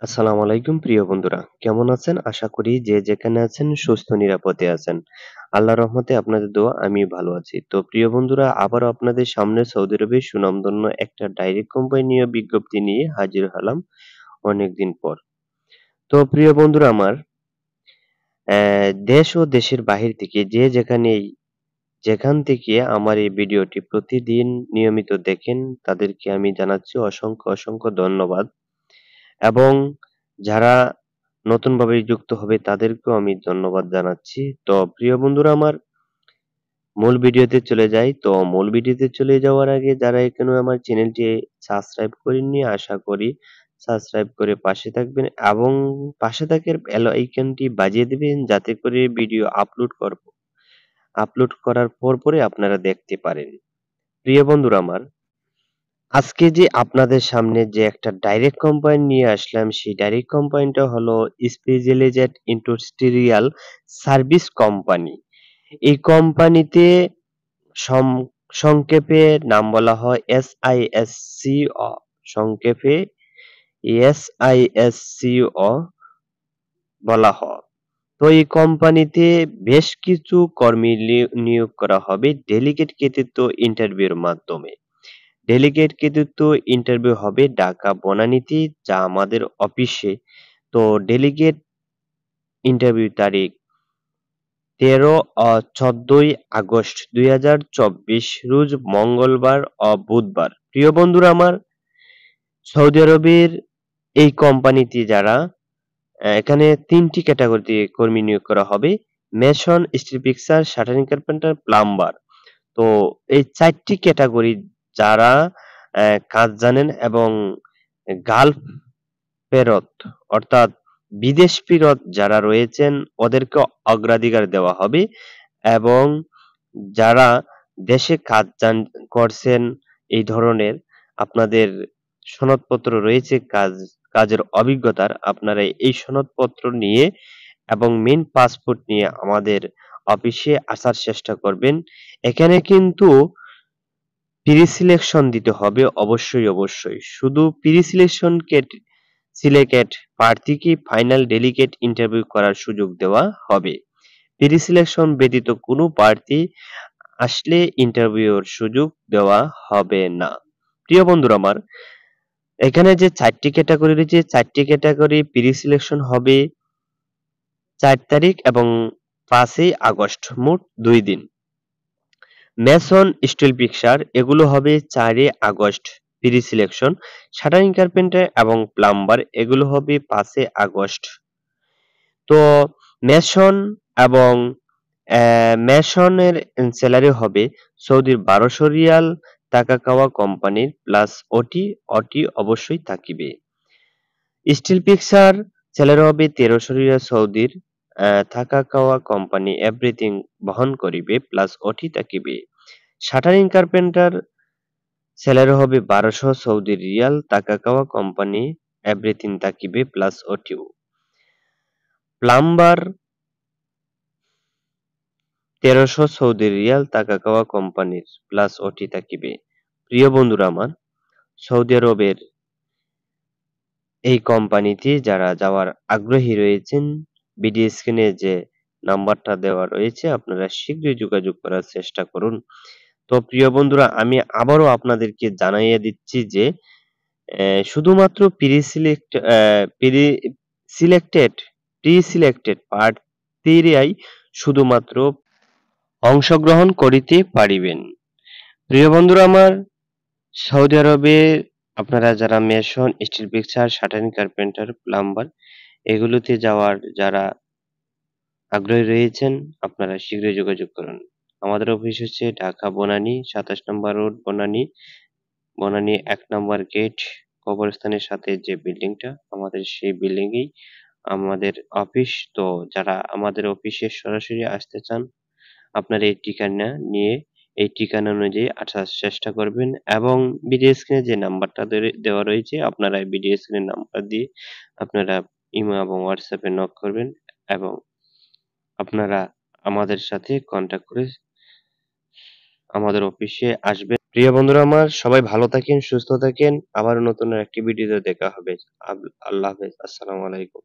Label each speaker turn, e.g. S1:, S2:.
S1: আসসালামু আলাইকুম প্রিয় বন্ধুরা। কেমন আছেন? আশা করি যে যেখানে আছেন সুস্থ নিরাপদে আছেন। আল্লাহর রহমতে আপনাদের দোয়া আমি ভালো আছি। তো প্রিয় বন্ধুরা আবারও আপনাদের সামনে সৌদি আরবের সুনামধন্য একটা ডাইরেক্ট কোম্পানি নিয়ে বিজ্ঞপ্তি নিয়ে হাজির হলাম অনেকদিন পর। তো প্রিয় বন্ধুরা আমার দেশ ও দেশের বাহির থেকে যে যেখান থেকে আমার এই ভিডিওটি প্রতিদিন নিয়মিত দেখেন তাদেরকে আমি জানাচ্ছি অসংখ্য ধন্যবাদ। এবং যারা নতুনভাবে যুক্ত হবে তাদেরকেও আমি ধন্যবাদ জানাচ্ছি। তো প্রিয় বন্ধুরা আমার মূল ভিডিওতে চলে যাই। তো মূল ভিডিওতে চলে যাওয়ার আগে যারা এখনো আমার চ্যানেলটি সাবস্ক্রাইব করেননি আশা করি সাবস্ক্রাইব করে পাশে থাকবেন এবং পাশে থাকা বেল আইকনটি বাজিয়ে দিবেন যাতে করে ভিডিও আপলোড করার পরে আপনারা দেখতে পারেন। প্রিয় বন্ধুরা আমার আজকে যে আপনাদের সামনে যে একটা ডাইরেক্ট কোম্পানি নিয়ে আসলাম সেই ডাইরেক্ট কোম্পানিটা হলো স্পেশালাইজড ইন্ডাস্ট্রিয়াল সার্ভিস কোম্পানি। এই কোম্পানিতে সম সংক্ষেপে নাম বলা হয় SISCO, সংক্ষেপে SISCO বলা হয়। তো এই কোম্পানিতে বেশ কিছু কর্মী নিয়োগ করা হবে ডেলিগেট কৃতিত্ব ইন্টারভিউর মাধ্যমে। ডেলিগেট কৃতিত্ব ইন্টারভিউ হবে ঢাকা বনানীতে যা আমাদের অফিসে। তো ডেলিগেট ইন্টারভিউ তারিখ ১৪ আগস্ট ২০২৪ রোজ মঙ্গলবার ও বুধবার। প্রিয় বন্ধুরা আমার সৌদি আরবের এই কোম্পানিতে যারা এখানে ৩টি ক্যাটাগরিতে কর্মী নিয়োগ করা হবে। Mason, still fixer, shuttering carpenter, plumber. তো এই ৪টি ক্যাটাগরি যারা কাজ জানেন এবং গালফ ফেরত অর্থাৎ বিদেশ ফেরত যারা রয়েছেন ওদেরকে অগ্রাধিকার দেওয়া হবে এবং যারা দেশে করছেন এই ধরনের আপনাদের সনদপত্র রয়েছে কাজের অভিজ্ঞতার আপনারা এই সনদপত্র নিয়ে এবং মেইন পাসপোর্ট নিয়ে আমাদের অফিসে আসার চেষ্টা করবেন। এখানে কিন্তু প্রি-সিলেকশন দিতে হবে অবশ্যই। শুধু প্রি-সিলেকশন সিলেক্টেড প্রার্থীকে ফাইনাল ডেলিগেট ইন্টারভিউ করার সুযোগ দেওয়া হবে। প্রি-সিলেকশন ব্যতীত কোনো প্রার্থী আসলে ইন্টারভিউর সুযোগ দেওয়া হবে না। প্রিয় বন্ধুরা আমার এখানে যে ৪টি ক্যাটাগরি রয়েছে ৪টি ক্যাটাগরি প্রি-সিলেকশন হবে ৪ তারিখ এবং ৫ই আগস্ট মোট ২ দিন। মেসন, স্টিল ফিক্সার এগুলো হবে ৪ আগস্ট প্রি-সিলেকশন। শাটারিং কার্পেন্টার এবং প্লাম্বার এগুলো হবে ৫ আগস্ট। তো মেসন এবং মেসনের স্যালারি হবে সৌদির ১২০০ রিয়াল টাকা খাওয়া কোম্পানির প্লাস ওটি অবশ্যই থাকিবে। স্টিল ফিক্সার স্যালারি হবে ১৩০০ রিয়াল সৌদির থাকা খাওয়া কোম্পানি এভরিথিং বহন করিবে প্লাস ওটি থাকিবে। শাটারিং কার্পেন্টার স্যালারি হবে ১২০০ সৌদি রিয়াল টাকা খাওয়া কোম্পানি এভরিথিং থাকিবে plus OTO. Plumber ১৩০০ Saudi Real টাকা খাওয়া কোম্পানির প্লাস ওটি থাকিবে। প্রিয় বন্ধুরা আমার সৌদি আরবের এই কোম্পানিতে যারা যাওয়ার আগ্রহী রয়েছেন ভিডিও স্ক্রিনে যে নাম্বারটা দেওয়া রয়েছে আপনারা শীঘ্রই যোগাযোগ করার চেষ্টা করুন। তো প্রিয় বন্ধুরা আমি আবারও আপনাদেরকে জানাইয়ে দিচ্ছি যে শুধুমাত্র সিলেক্টেড প্রি-সিলেক্টেড প্রার্থীরাই শুধুমাত্র অংশগ্রহণ করিতে পারিবেন। প্রিয় বন্ধুরা আমার সৌদি আরবে আপনারা যারা Mason, still fixer, shuttering carpenter, plumber এগুলোতে যাওয়ার যারা আগ্রহী রয়েছেন আপনারা শীঘ্রই যোগাযোগ করুন। আমাদের অফিস হচ্ছে ঢাকা বনানী ২৭ নম্বর রোড বনানী ১ নম্বর গেট কবরস্থানের সাথে যে বিল্ডিংটা আমাদের সেই বিল্ডিংয়েই আমাদের অফিস। তো যারা আমাদের অফিসে সরাসরি আসতে চান আপনারা এই ঠিকানা নিয়ে এই ঠিকানা অনুযায়ী আসার চেষ্টা করবেন এবং ভিডিও স্ক্রিনে যে নাম্বারটা দেওয়া রয়েছে আপনারা ভিডিও স্ক্রিনের নাম্বার দিয়ে আপনারা ইমো এবং হোয়াটসঅ্যাপে নক করবেন এবং আপনারা আমাদের সাথে কন্টাক্ট করে আমাদের অফিসে আসবেন। প্রিয় বন্ধুরা আমার, সবাই ভালো থাকেন, সুস্থ থাকেন। আবার নতুন একটি ভিডিওতে দেখা হবে। আল্লাহ হাফেজ। আসসালামু আলাইকুম।